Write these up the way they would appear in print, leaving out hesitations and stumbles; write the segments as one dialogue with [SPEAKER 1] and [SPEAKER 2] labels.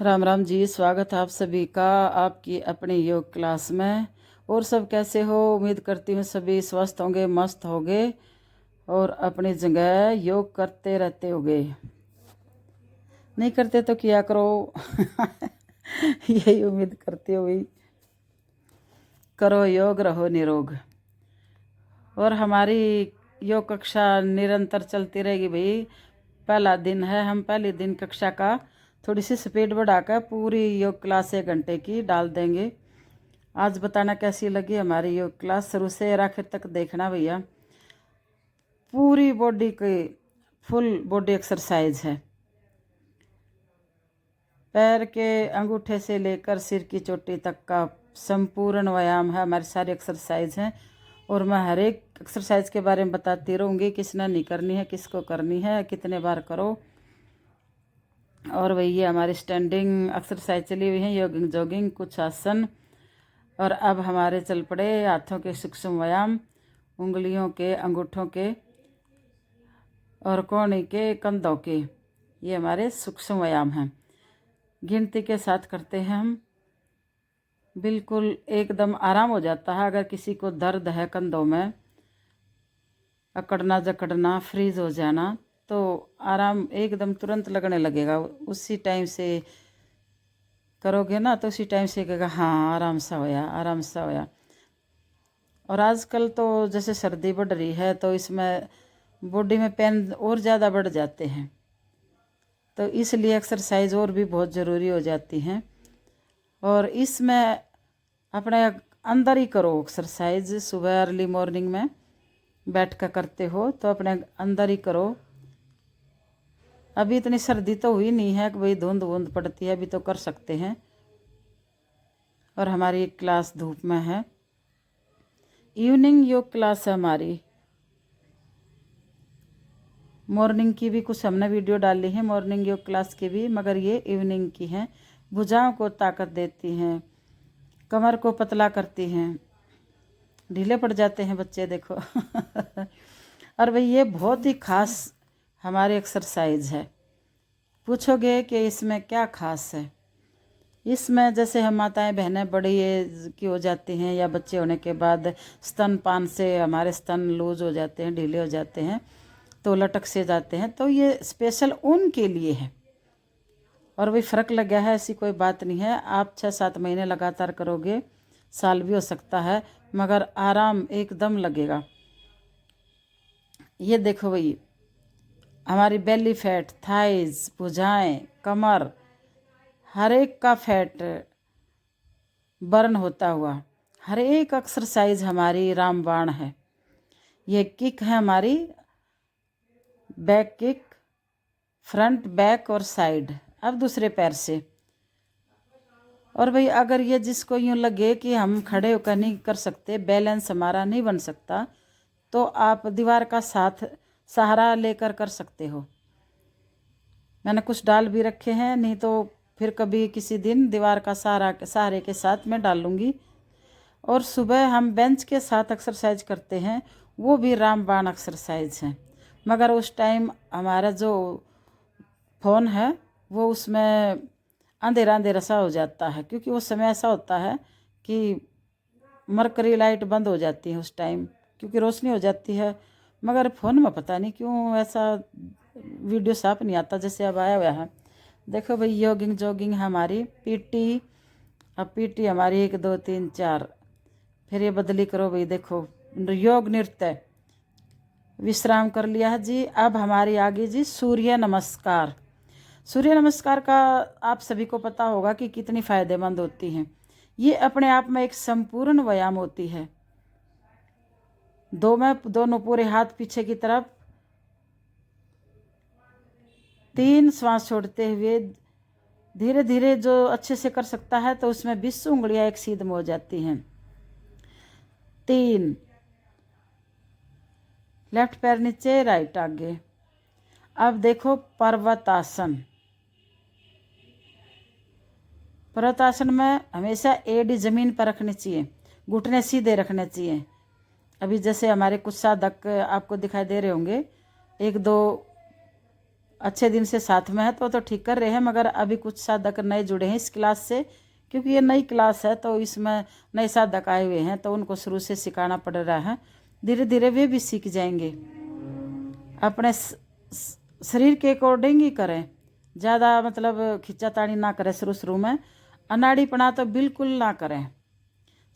[SPEAKER 1] राम राम जी। स्वागत है आप सभी का आपकी अपनी योग क्लास में। और सब कैसे हो? उम्मीद करती हूँ सभी स्वस्थ होंगे, मस्त होंगे और अपनी जगह योग करते रहते होंगे। नहीं करते तो किया करो यही उम्मीद करती हो भाई। करो योग, रहो निरोग। और हमारी योग कक्षा निरंतर चलती रहेगी भाई। पहला दिन है, हम पहले दिन कक्षा का थोड़ी सी स्पीड बढ़ाकर पूरी योग क्लास 1 घंटे की डाल देंगे। आज बताना कैसी लगी हमारी योग क्लास। शुरू से आखिर तक देखना भैया। पूरी बॉडी की फुल बॉडी एक्सरसाइज है। पैर के अंगूठे से लेकर सिर की चोटी तक का संपूर्ण व्यायाम है। हमारी सारी एक्सरसाइज हैं और मैं हर एक एक्सरसाइज के बारे में बताती रहूँगी, किसने नहीं करनी है, किसको करनी है, कितने बार करो। और वही ये हमारी स्टैंडिंग एक्सरसाइज चली हुई है, योगिंग जॉगिंग, कुछ आसन। और अब हमारे चल पड़े हाथों के सूक्ष्म व्यायाम, उंगलियों के, अंगूठों के और कोहनी के, कंधों के। ये हमारे सूक्ष्म व्यायाम हैं। गिनती के साथ करते हैं हम। बिल्कुल एकदम आराम हो जाता है। अगर किसी को दर्द है कंधों में, अकड़ना जकड़ना, फ्रीज हो जाना, तो आराम एकदम तुरंत लगने लगेगा। उसी टाइम से करोगे ना तो उसी टाइम से कहेगा हाँ आराम सा होया, आराम सा होया। और आजकल तो जैसे सर्दी बढ़ रही है तो इसमें बॉडी में पेन और ज़्यादा बढ़ जाते हैं, तो इसलिए एक्सरसाइज और भी बहुत ज़रूरी हो जाती हैं। और इसमें अपने अंदर ही करो एक्सरसाइज। सुबह अर्ली मॉर्निंग में बैठ कर करते हो तो अपने अंदर ही करो। अभी इतनी सर्दी तो हुई नहीं है कि भाई धुंध वुंध पड़ती है, अभी तो कर सकते हैं। और हमारी क्लास धूप में है। इवनिंग योग क्लास है हमारी। मॉर्निंग की भी कुछ हमने वीडियो डाली है, मॉर्निंग योग क्लास की भी, मगर ये इवनिंग की हैं। भुजाओं को ताकत देती हैं, कमर को पतला करती हैं। ढीले पड़ जाते हैं बच्चे देखो और भाई ये बहुत ही खास हमारी एक्सरसाइज है। पूछोगे कि इसमें क्या खास है? इसमें जैसे हम माताएं बहनें बड़ी एज की हो जाती हैं या बच्चे होने के बाद स्तनपान से हमारे स्तन लूज हो जाते हैं, ढीले हो जाते हैं, तो लटक से जाते हैं, तो ये स्पेशल उनके लिए है। और वही फ़र्क लग गया है, ऐसी कोई बात नहीं है। आप 6-7 महीने लगातार करोगे, साल भी हो सकता है, मगर आराम एकदम लगेगा। ये देखो भाई, हमारी बेली फैट, थाइज, भुजाएं, कमर, हर एक का फैट बर्न होता हुआ हर एक एक्सरसाइज हमारी रामबाण है। ये किक है हमारी, बैक किक, फ्रंट, बैक और साइड। अब दूसरे पैर से। और भाई अगर ये जिसको यूँ लगे कि हम खड़े होकर नहीं कर सकते, बैलेंस हमारा नहीं बन सकता, तो आप दीवार का साथ सहारा लेकर कर सकते हो। मैंने कुछ डाल भी रखे हैं, नहीं तो फिर कभी किसी दिन दीवार का सहारे के साथ मैं डाल लूँगी। और सुबह हम बेंच के साथ एक्सरसाइज करते हैं, वो भी रामबाण एक्सरसाइज है। मगर उस टाइम हमारा जो फ़ोन है वो उसमें अंधेरा अंधेरा सा हो जाता है, क्योंकि उस समय ऐसा होता है कि मरकरी लाइट बंद हो जाती है उस टाइम, क्योंकि रोशनी हो जाती है। मगर फ़ोन में पता नहीं क्यों ऐसा वीडियो साफ नहीं आता जैसे अब आया हुआ है। देखो भाई, योगिंग जॉगिंग हमारी, पीटी। अब पीटी हमारी 1 2 3 4, फिर ये बदली करो भाई। देखो, योग नृत्य, विश्राम कर लिया है जी। अब हमारी आगे जी सूर्य नमस्कार। सूर्य नमस्कार का आप सभी को पता होगा कि कितनी फ़ायदेमंद होती हैं। ये अपने आप में एक संपूर्ण व्यायाम होती है। दोनों पूरे हाथ पीछे की तरफ, 3 श्वास छोड़ते हुए धीरे धीरे, जो अच्छे से कर सकता है तो उसमें 20 उंगलियां एक सीध में हो जाती हैं। 3, लेफ्ट पैर नीचे, राइट आगे। अब देखो पर्वतासन। पर्वतासन में हमेशा एड़ी ज़मीन पर रखनी चाहिए, घुटने सीधे रखने चाहिए। अभी जैसे हमारे कुछ साधक आपको दिखाई दे रहे होंगे, 1 2 अच्छे दिन से साथ में है तो ठीक कर रहे हैं, मगर अभी कुछ साधक नए जुड़े हैं इस क्लास से, क्योंकि ये नई क्लास है तो इसमें नए साधक आए हुए हैं तो उनको शुरू से सिखाना पड़ रहा है। धीरे धीरे वे भी सीख जाएंगे। अपने शरीर के अकॉर्डिंग ही करें, ज़्यादा मतलब खिंचातानी ना करें शुरू शुरू में, अनाड़ीपना तो बिल्कुल ना करें।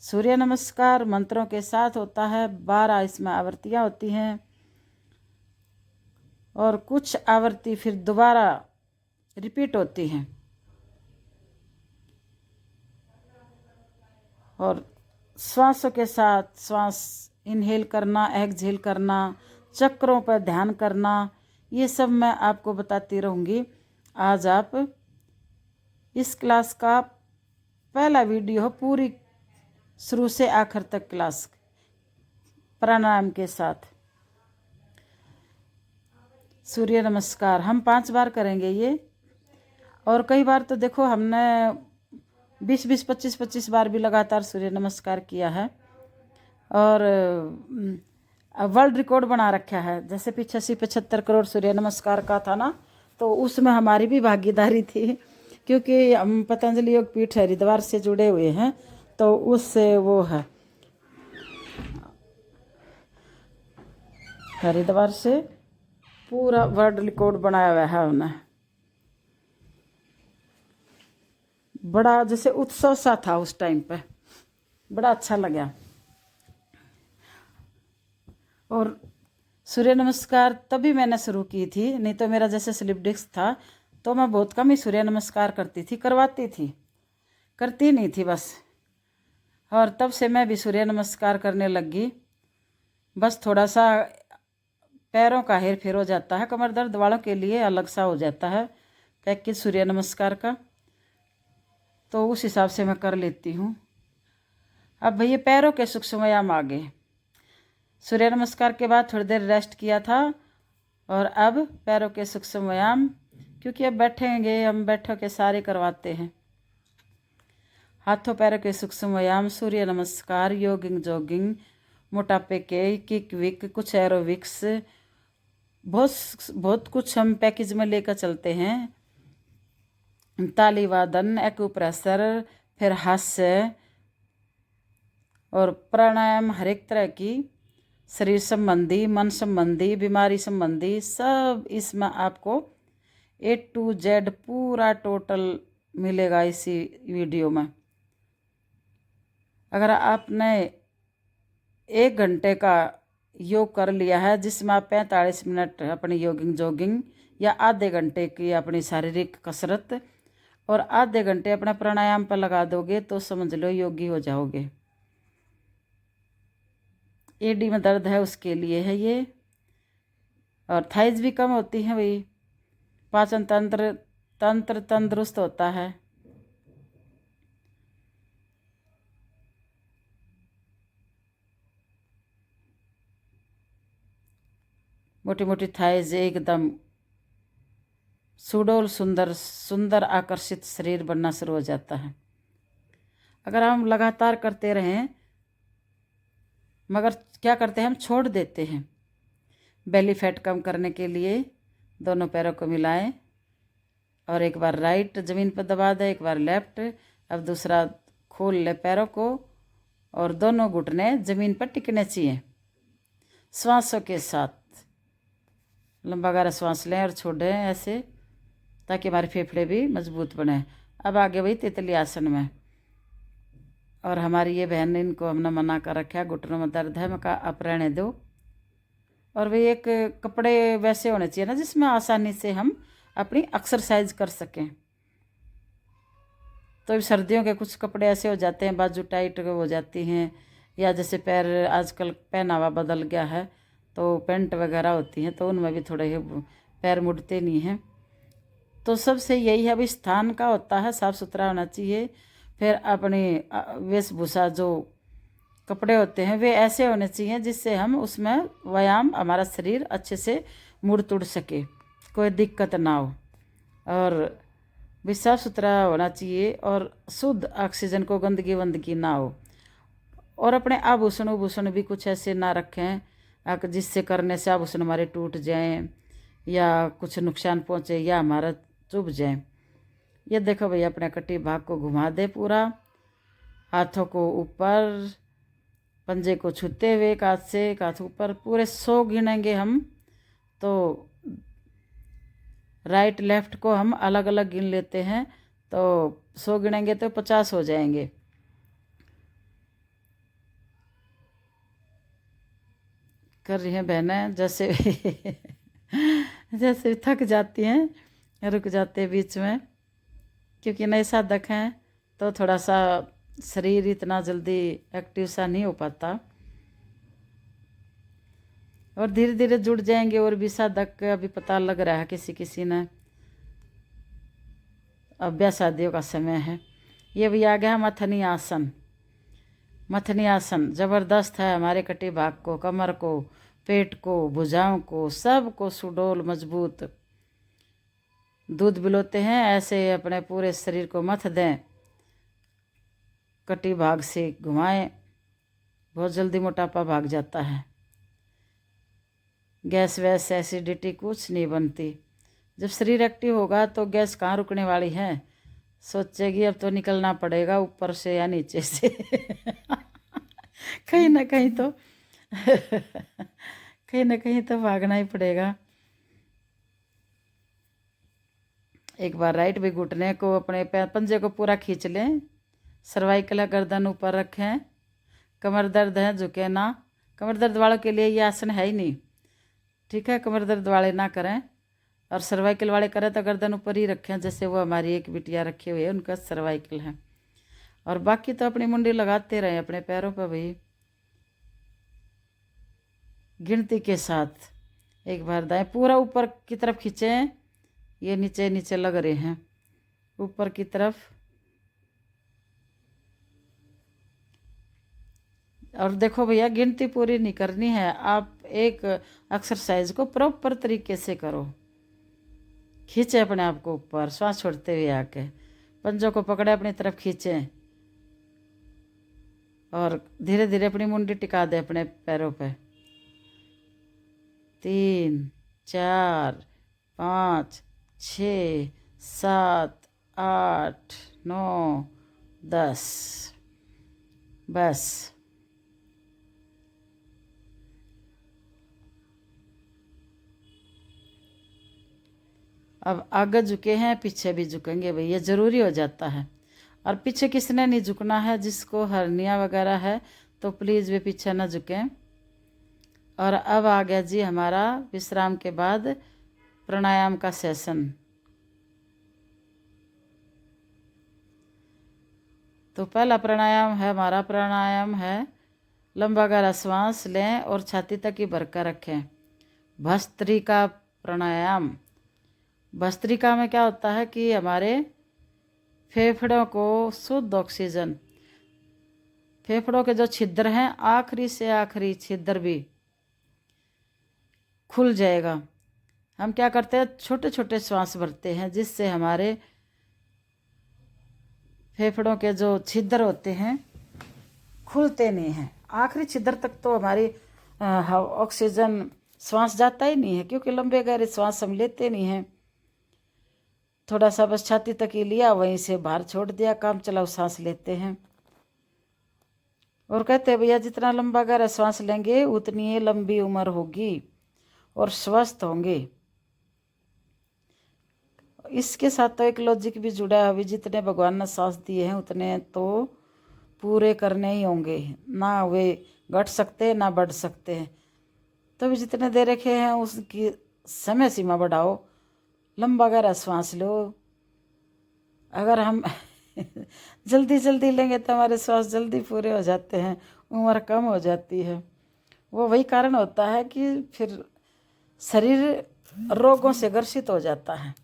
[SPEAKER 1] सूर्य नमस्कार मंत्रों के साथ होता है, 12 इसमें आवृत्तियाँ होती हैं और कुछ आवृत्ति फिर दोबारा रिपीट होती हैं। और श्वासों के साथ श्वास इनहेल करना, एक्सहेल करना, चक्रों पर ध्यान करना, ये सब मैं आपको बताती रहूँगी। आज आप इस क्लास का पहला वीडियो पूरी शुरू से आखिर तक क्लास प्राणायाम के साथ। सूर्य नमस्कार हम 5 बार करेंगे ये, और कई बार तो देखो हमने 20-20, 25-25 बार भी लगातार सूर्य नमस्कार किया है और वर्ल्ड रिकॉर्ड बना रखा है। जैसे 85-75 करोड़ सूर्य नमस्कार का था ना, तो उसमें हमारी भी भागीदारी थी, क्योंकि हम पतंजलि योग पीठ हरिद्वार से जुड़े हुए हैं तो उससे वो है, हरिद्वार से पूरा वर्ल्ड रिकॉर्ड बनाया हुआ है उन्हें। बड़ा जैसे उत्सव सा था उस टाइम पे, बड़ा अच्छा लगा। और सूर्य नमस्कार तभी मैंने शुरू की थी, नहीं तो मेरा जैसे स्लिप डिस्क था तो मैं बहुत कम ही सूर्य नमस्कार करती थी, करवाती थी, करती नहीं थी बस। और तब से मैं भी सूर्य नमस्कार करने लगी। बस थोड़ा सा पैरों का हेर फेर हो जाता है, कमर दर्द वालों के लिए अलग सा हो जाता है पैकेज सूर्य नमस्कार का, तो उस हिसाब से मैं कर लेती हूँ। अब भैया पैरों के सूक्ष्म व्यायाम आ गए। सूर्य नमस्कार के बाद थोड़ी देर रेस्ट किया था और अब पैरों के सूक्ष्म व्यायाम, क्योंकि अब बैठेंगे हम, बैठो के सारे करवाते हैं। हाथों पैरों के सूक्ष्म व्यायाम, सूर्य नमस्कार, योगिंग जॉगिंग, मोटापे के किक विक, कुछ एरोबिक्स, बहुत कुछ हम पैकेज में लेकर चलते हैं। ताली वादन, एक्यूप्रेशर, फिर हास्य और प्राणायाम, हर एक तरह की शरीर संबंधी, मन संबंधी, बीमारी संबंधी, सब इसमें आपको A to Z पूरा टोटल मिलेगा इसी वीडियो में। अगर आपने 1 घंटे का योग कर लिया है, जिसमें आप 45 मिनट अपनी योगिंग जॉगिंग या आधे घंटे की अपनी शारीरिक कसरत और आधे घंटे अपना प्राणायाम पर लगा दोगे तो समझ लो योगी हो जाओगे। एडी में दर्द है उसके लिए है ये, और थाइज भी कम होती हैं भाई, पाचन तंत्र तंदुरुस्त होता है। मोटी मोटी थाइज एकदम सुडोल, सुंदर सुंदर आकर्षित शरीर बनना शुरू हो जाता है अगर हम लगातार करते रहें। मगर क्या करते हैं हम, छोड़ देते हैं। बेली फैट कम करने के लिए दोनों पैरों को मिलाएं और एक बार राइट ज़मीन पर दबा दें, एक बार लेफ्ट। अब दूसरा खोल ले पैरों को और दोनों घुटने ज़मीन पर टिकने चाहिए। श्वासों के साथ लंबा गहरा श्वास लें और छोड़ें ऐसे, ताकि हमारे फेफड़े भी मजबूत बने। अब आगे वही तितली आसन में, और हमारी ये बहन, इनको हमने मना कर रखा है, घुटनों में दर्द है, मैं कहा आप रहने दो। और वे एक कपड़े वैसे होने चाहिए ना जिसमें आसानी से हम अपनी एक्सरसाइज कर सकें। तो सर्दियों के कुछ कपड़े ऐसे हो जाते हैं, बाजू टाइट हो जाती हैं, या जैसे पैर आजकल पहनावा बदल गया है तो पैंट वगैरह होती हैं, तो उनमें भी थोड़े पैर मुड़ते नहीं हैं। तो सबसे यही है, अभी स्थान का होता है, साफ़ सुथरा होना चाहिए। फिर अपनी वेशभूषा, जो कपड़े होते हैं वे ऐसे होने चाहिए जिससे हम उसमें व्यायाम, हमारा शरीर अच्छे से मुड़ तुड़ सके, कोई दिक्कत ना हो, और भी साफ़ सुथरा होना चाहिए और शुद्ध ऑक्सीजन को गंदगी वंदगी ना हो। और अपने आभूषण भी कुछ ऐसे ना रखें जिससे करने से आभूषण हमारे टूट जाएं या कुछ नुकसान पहुँचे या हमारा चुभ जाए। ये देखो भैया अपने कटी भाग को घुमा दे पूरा, हाथों को ऊपर, पंजे को छूते हुए एक हाथ से एक हाथ ऊपर, पूरे 100 गिनेंगे हम। तो राइट लेफ्ट को हम अलग अलग गिन लेते हैं, तो 100 गिनेंगे तो 50 हो जाएंगे। कर रही हैं बहनें जैसे जैसे थक जाती हैं, रुक जाते हैं बीच में, क्योंकि नए साधक हैं तो थोड़ा सा शरीर इतना जल्दी एक्टिव सा नहीं हो पाता। और धीरे धीरे जुड़ जाएंगे और भी साधक, अभी पता लग रहा है किसी किसी ने। अब ब्याह शादियों का समय है। ये भी आ गया मथनी आसन। मथनी आसन ज़बरदस्त है, हमारे कटी भाग को, कमर को, पेट को, भुजाओं को, सब को सुडौल मजबूत। दूध बिलोते हैं ऐसे अपने पूरे शरीर को मथ दें, कटी भाग से घुमाएं, बहुत जल्दी मोटापा भाग जाता है। गैस वैस एसिडिटी कुछ नहीं बनती। जब शरीर एक्टिव होगा तो गैस कहाँ रुकने वाली है, सोचेगी अब तो निकलना पड़ेगा ऊपर से या नीचे से कहीं ना कहीं तो कहीं ना कहीं तो भागना ही पड़ेगा। एक बार राइट भी घुटने को, अपने पंजे को पूरा खींच लें, सर्वाइकल गर्दन ऊपर रखें, कमर दर्द है झुके ना। कमर दर्द वालों के लिए ये आसन है ही नहीं, ठीक है, कमर दर्द वाले ना करें। और सर्वाइकल वाले करें तो गर्दन ऊपर ही रखें, जैसे वो हमारी एक बिटिया रखी हुई है, उनका सर्वाइकल है। और बाकी तो अपनी मुंडी लगाते रहें अपने पैरों पर भाई, गिनती के साथ। एक बार दाएं पूरा ऊपर की तरफ खींचें, ये नीचे नीचे लग रहे हैं, ऊपर की तरफ। और देखो भैया गिनती पूरी नहीं करनी है, आप एक एक्सरसाइज को प्रॉपर तरीके से करो। खींचे अपने आप को ऊपर, श्वास छोड़ते हुए आके पंजों को पकड़े अपनी तरफ खींचें, और धीरे धीरे अपनी मुंडी टिका दे अपने पैरों पे। 3 4 5 6 7 8 9 10, बस। अब आगे झुके हैं, पीछे भी झुकेंगे भाई, ये ज़रूरी हो जाता है। और पीछे किसने नहीं झुकना है, जिसको हर्निया वगैरह है तो प्लीज़ वे पीछे ना झुकें। और अब आ गया जी हमारा विश्राम के बाद प्राणायाम का सेशन। तो पहला प्राणायाम है हमारा, प्राणायाम है लंबा गहरा सांस लें और छाती तक ही भरकर रखें, भस्त्रिका प्राणायाम। भस्त्रिका में क्या होता है कि हमारे फेफड़ों को शुद्ध ऑक्सीजन, फेफड़ों के जो छिद्र हैं आखिरी से आखिरी छिद्र भी खुल जाएगा। हम क्या करते हैं, छोटे छोटे श्वास भरते हैं, जिससे हमारे फेफड़ों के जो छिद्र होते हैं खुलते नहीं हैं। आखिरी छिद्र तक तो हमारी ऑक्सीजन श्वास जाता ही नहीं है, क्योंकि लंबे गहरे श्वास हम लेते नहीं हैं। थोड़ा सा बस छाती तक ही लिया, वहीं से बाहर छोड़ दिया, काम चलाओ सांस लेते हैं। और कहते हैं भैया जितना लंबा गहरा श्वास लेंगे उतनी ही लंबी उम्र होगी और स्वस्थ होंगे। इसके साथ तो एक लॉजिक भी जुड़ा है, अभी जितने भगवान ने सांस दिए हैं उतने तो पूरे करने ही होंगे, ना वे घट सकते ना बढ़ सकते हैं। तो भी जितने दे रखे हैं उसकी समय सीमा बढ़ाओ, लंबा गहरा श्वास लो। अगर हम जल्दी जल्दी लेंगे तो हमारे श्वास जल्दी पूरे हो जाते हैं, उम्र कम हो जाती है। वो वही कारण होता है कि फिर शरीर रोगों से ग्रसित हो जाता है।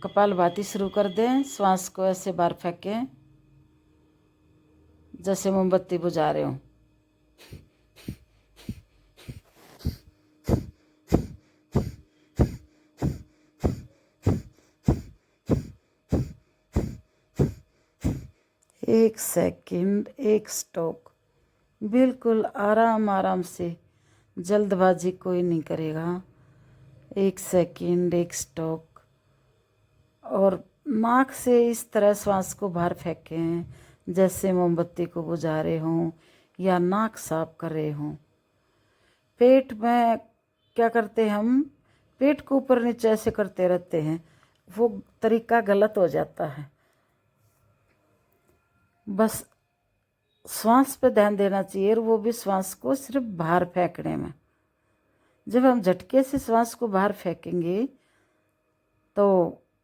[SPEAKER 1] कपालभाति शुरू कर दें, श्वास को ऐसे बाहर फेंकें जैसे मोमबत्ती बुझा रहे हो। एक सेकंड, एक स्टॉप, बिल्कुल आराम आराम से जल्दबाजी कोई नहीं करेगा। 1 सेकंड, एक स्टॉक, और नाक से इस तरह श्वास को बाहर फेंकें जैसे मोमबत्ती को बुझा रहे हों या नाक साफ कर रहे हों। पेट में क्या करते हैं हम, पेट को ऊपर नीचे ऐसे करते रहते हैं, वो तरीका गलत हो जाता है। बस श्वास पे ध्यान देना चाहिए, और वो भी श्वास को सिर्फ बाहर फेंकने में। जब हम झटके से श्वास को बाहर फेंकेंगे तो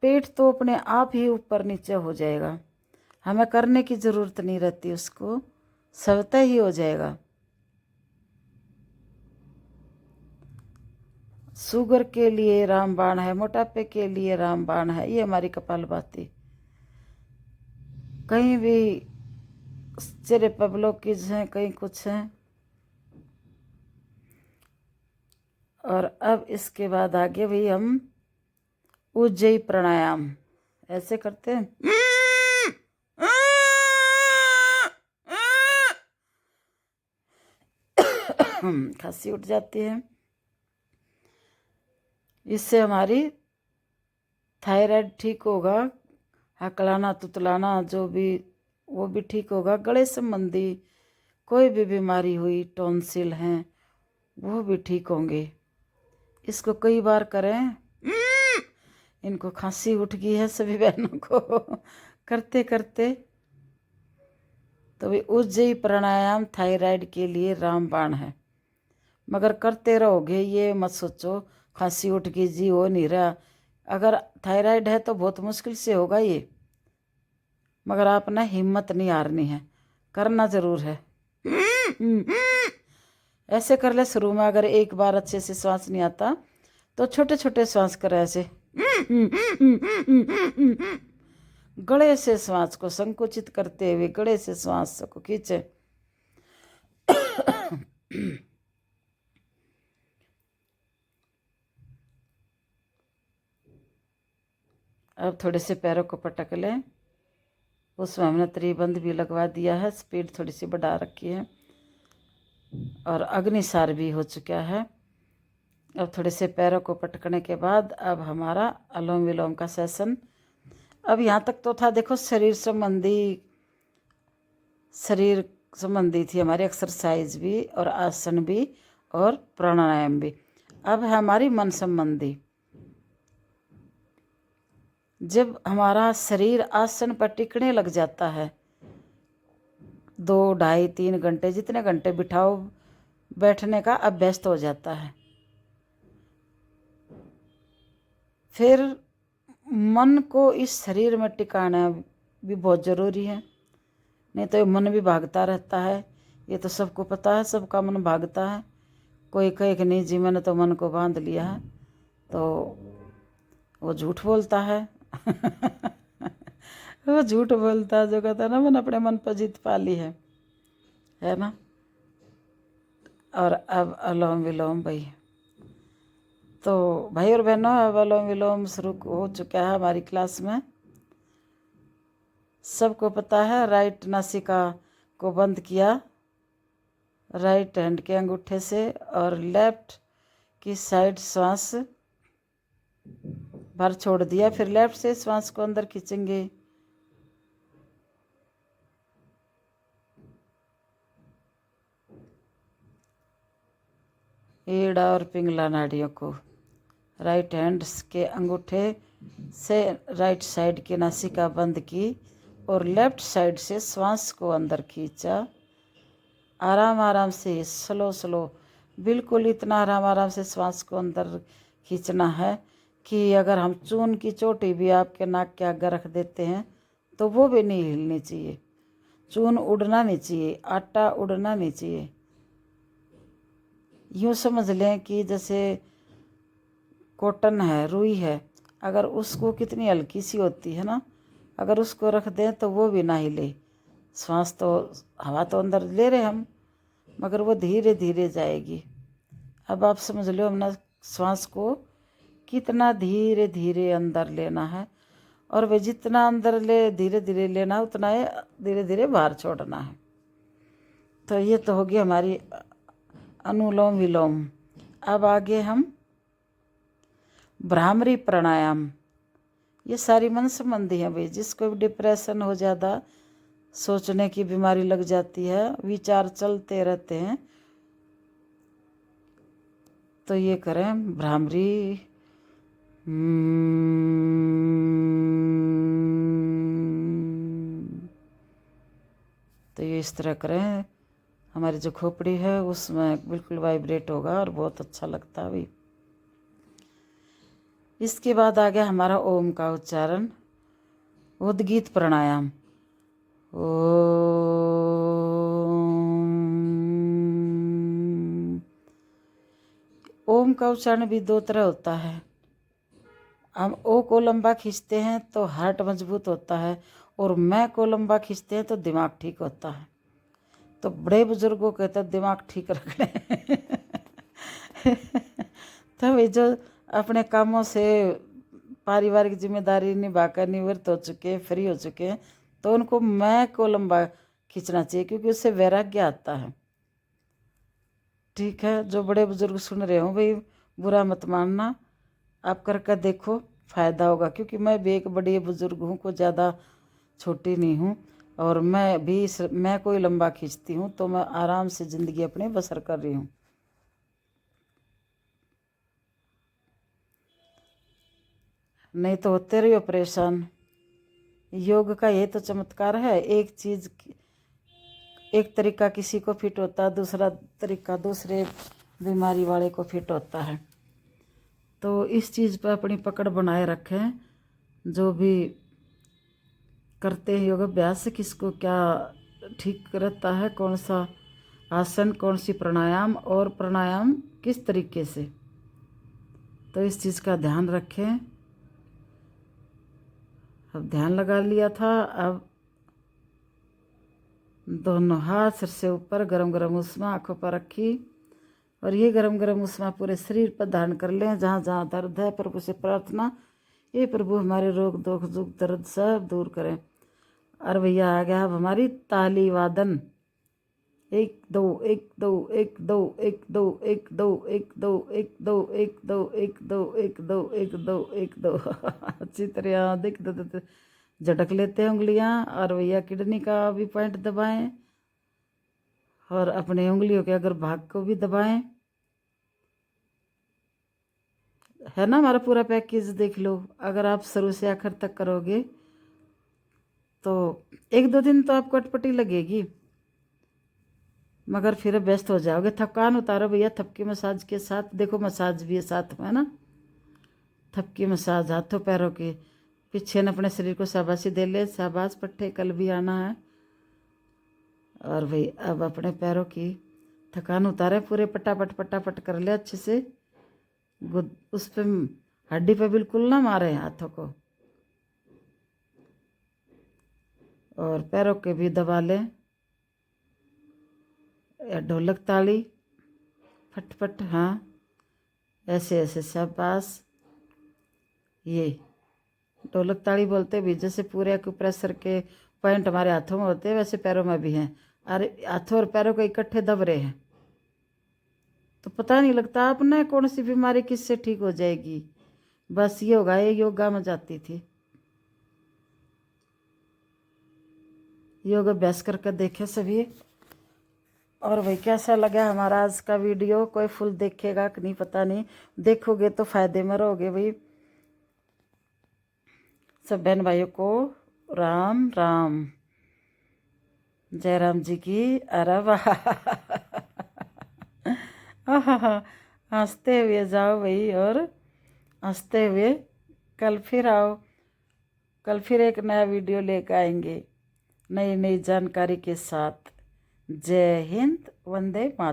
[SPEAKER 1] पेट तो अपने आप ही ऊपर नीचे हो जाएगा, हमें करने की ज़रूरत नहीं रहती, उसको स्वतः ही हो जाएगा। शुगर के लिए रामबाण है, मोटापे के लिए रामबाण है, ये हमारी कपालभाति। कहीं भी चेहरे पर ब्लॉकेज हैं, कहीं कुछ हैं। और अब इसके बाद आगे भी हम उज्जयी प्राणायाम ऐसे करते हैं। खांसी उठ जाती है, इससे हमारी थायराइड ठीक होगा, हकलाना तुतलाना जो भी वो भी ठीक होगा। गले संबंधी कोई भी बीमारी हुई, टॉन्सिल हैं, वो भी ठीक होंगे। इसको कई बार करें। इनको खांसी उठ गई है सभी बहनों को करते करते। तो भी उज्जयी प्राणायाम थायराइड के लिए रामबाण है, मगर करते रहोगे, ये मत सोचो खांसी उठ गई जी हो नहीं रहा। अगर थायराइड है तो बहुत मुश्किल से होगा ये, मगर आपने हिम्मत नहीं हारनी है, करना ज़रूर है। ऐसे कर ले शुरू में, अगर एक बार अच्छे से सांस नहीं आता तो छोटे छोटे सांस करें ऐसे। गले से श्वास को संकुचित करते हुए गले से श्वास को खींचे। अब थोड़े से पैरों को पटक लें, उसमें हमने त्रिबंध भी लगवा दिया है, स्पीड थोड़ी सी बढ़ा रखी है, और अग्निसार भी हो चुका है। अब थोड़े से पैरों को पटकने के बाद अब हमारा अनुलोम विलोम का सेशन। अब यहाँ तक तो था, देखो शरीर संबंधी थी हमारी एक्सरसाइज भी और आसन भी और प्राणायाम भी। अब है हमारी मन संबंधी। जब हमारा शरीर आसन पर टिकने लग जाता है, 2, ढाई, 3 घंटे जितने घंटे बिठाओ, बैठने का अभ्यस्त हो जाता है, फिर मन को इस शरीर में टिकाना भी बहुत ज़रूरी है। नहीं तो मन भी भागता रहता है, ये तो सबको पता है, सबका मन भागता है। कोई कहे कि नहीं जी मैंने तो मन को बांध लिया है, तो वो झूठ बोलता है। वो झूठ बोलता है जो कहता है ना मैंने अपने मन पर जीत पा ली है ना। और अब अनुलोम विलोम भाई, तो भाई और बहनों अब अनुलोम विलोम शुरू हो चुका है हमारी क्लास में। सबको पता है, राइट नासिका को बंद किया राइट हैंड के अंगूठे से, और लेफ्ट की साइड श्वास बाहर छोड़ दिया, फिर लेफ्ट से श्वास को अंदर खींचेंगे। एड़ा और पिंगला नाड़ियों को राइट हैंड के अंगूठे से राइट साइड की नासिका बंद की और लेफ्ट साइड से श्वास को अंदर खींचा। आराम आराम से, स्लो, बिल्कुल इतना आराम आराम से श्वास को अंदर खींचना है कि अगर हम चून की चोटी भी आपके नाक के आगे रख देते हैं तो वो भी नहीं हिलनी चाहिए, चून उड़ना नहीं चाहिए, आटा उड़ना नहीं चाहिए। यूँ समझ लें कि जैसे कॉटन है, रुई है, अगर उसको कितनी हल्की सी होती है ना, अगर उसको रख दें तो वो भी ना हिले। श्वास तो हवा तो अंदर ले रहे हम, मगर वो धीरे धीरे जाएगी। अब आप समझ लो हमने श्वास को कितना धीरे धीरे अंदर लेना है, और वे जितना अंदर ले धीरे धीरे लेना उतना धीरे धीरे बाहर छोड़ना है। तो ये तो होगी हमारी अनुलोम विलोम। अब आगे हम भ्रामरी प्राणायाम। ये सारी मन संबंधी है भाई। जिसको भी डिप्रेशन हो, ज़्यादा सोचने की बीमारी लग जाती है, विचार चलते रहते हैं, तो ये करें भ्रामरी। तो ये इस तरह करें, हमारी जो खोपड़ी है उसमें बिल्कुल वाइब्रेट होगा और बहुत अच्छा लगता है भाई। इसके बाद आ गया हमारा ओम का उच्चारण, उद्गीत प्राणायाम। ओम का उच्चारण भी दो तरह होता है। हम ओ को लंबा खींचते हैं तो हार्ट मजबूत होता है, और मैं को लंबा खींचते हैं तो दिमाग ठीक होता है। तो बड़े बुजुर्गों कहते हैं दिमाग ठीक रखने। तो ये जो अपने कामों से पारिवारिक जिम्मेदारी निभाकर निवृत्त हो चुके हैं, फ्री हो चुके हैं, तो उनको मैं को लंबा खींचना चाहिए, क्योंकि उससे वैराग्य आता है। ठीक है, जो बड़े बुजुर्ग सुन रहे हो भाई, बुरा मत मानना, आप करके देखो, फ़ायदा होगा। क्योंकि मैं भी एक बड़ी बुजुर्ग हूँ, को ज़्यादा छोटी नहीं हूँ, और मैं भी मैं कोई लंबा खींचती हूँ, तो मैं आराम से ज़िंदगी अपनी बसर कर रही हूँ। नहीं तो होते रहिए परेशान। योग का ये तो चमत्कार है, एक चीज़, एक तरीका किसी को फिट होता है, दूसरा तरीका दूसरे बीमारी वाले को फिट होता है। तो इस चीज़ पर अपनी पकड़ बनाए रखें। जो भी करते हैं योग अभ्यास, किसको क्या ठीक रहता है, कौन सा आसन, कौन सी प्राणायाम, और प्राणायाम किस तरीके से, तो इस चीज़ का ध्यान रखें। अब ध्यान लगा लिया था, अब दोनों हाथ सिर से ऊपर गरम गरम उष्मा आँखों पर रखी, और ये गरम गरम उष्मा पूरे शरीर पर धारण कर लें। जहाँ जहाँ दर्द है, प्रभु से प्रार्थना, ये प्रभु हमारे रोग दुख दर्द सब दूर करें। और भैया आ गया अब हमारी ताली वादन। 1 2 1 2 1 2 1 2 1 2 1 2 1 2 1 2 1 2 1 2 1 2 1 2। अच्छी तरह देख दो झटक लेते हैं उंगलियां। और भैया किडनी का भी पॉइंट दबाएं, और अपने उंगलियों के अगर भाग को भी दबाएं। है ना, हमारा पूरा पैकेज देख लो। अगर आप शुरू से आखिर तक करोगे तो 1-2 दिन तो आपको अटपटी लगेगी, मगर फिर व्यस्त हो जाओगे। थकान उतारो भैया थपकी मसाज के साथ। देखो मसाज भी है साथ में, है ना, थपकी मसाज हाथों पैरों की। पीछे न अपने शरीर को शाबाशी दे ले, शाबाश पट्टे, कल भी आना है। और भाई अब अपने पैरों की थकान उतारे, पूरे पटापट पटापट कर ले अच्छे से। उस पर हड्डी पे बिल्कुल ना मारे हाथों को, और पैरों के भी दबा लें। ढोलक ताली, फटफट, हाँ, ऐसे ऐसे शाबाश। ये ढोलक ताली बोलते भी, जैसे पूरे एक्यूप्रेशर के पॉइंट हमारे हाथों में होते हैं, वैसे पैरों में भी हैं। और हाथों और पैरों को इकट्ठे दब रहे हैं, तो पता नहीं लगता आपने कौन सी बीमारी किससे ठीक हो जाएगी। बस ये होगा, ये योगा में जाती थी। योग अभ्यास करके देखे सभी। और भाई कैसा लगा हमारा आज का वीडियो? कोई फुल देखेगा कि नहीं पता नहीं, देखोगे तो फायदे में रहोगे भाई। सब बहन भाइयों को राम राम, जय राम जी की। अरे वाह, हंसते हुए जाओ भाई, और हंसते हुए कल फिर आओ। कल फिर एक नया वीडियो लेकर आएंगे नई नई जानकारी के साथ। जय हिंद, वंदे मातरम।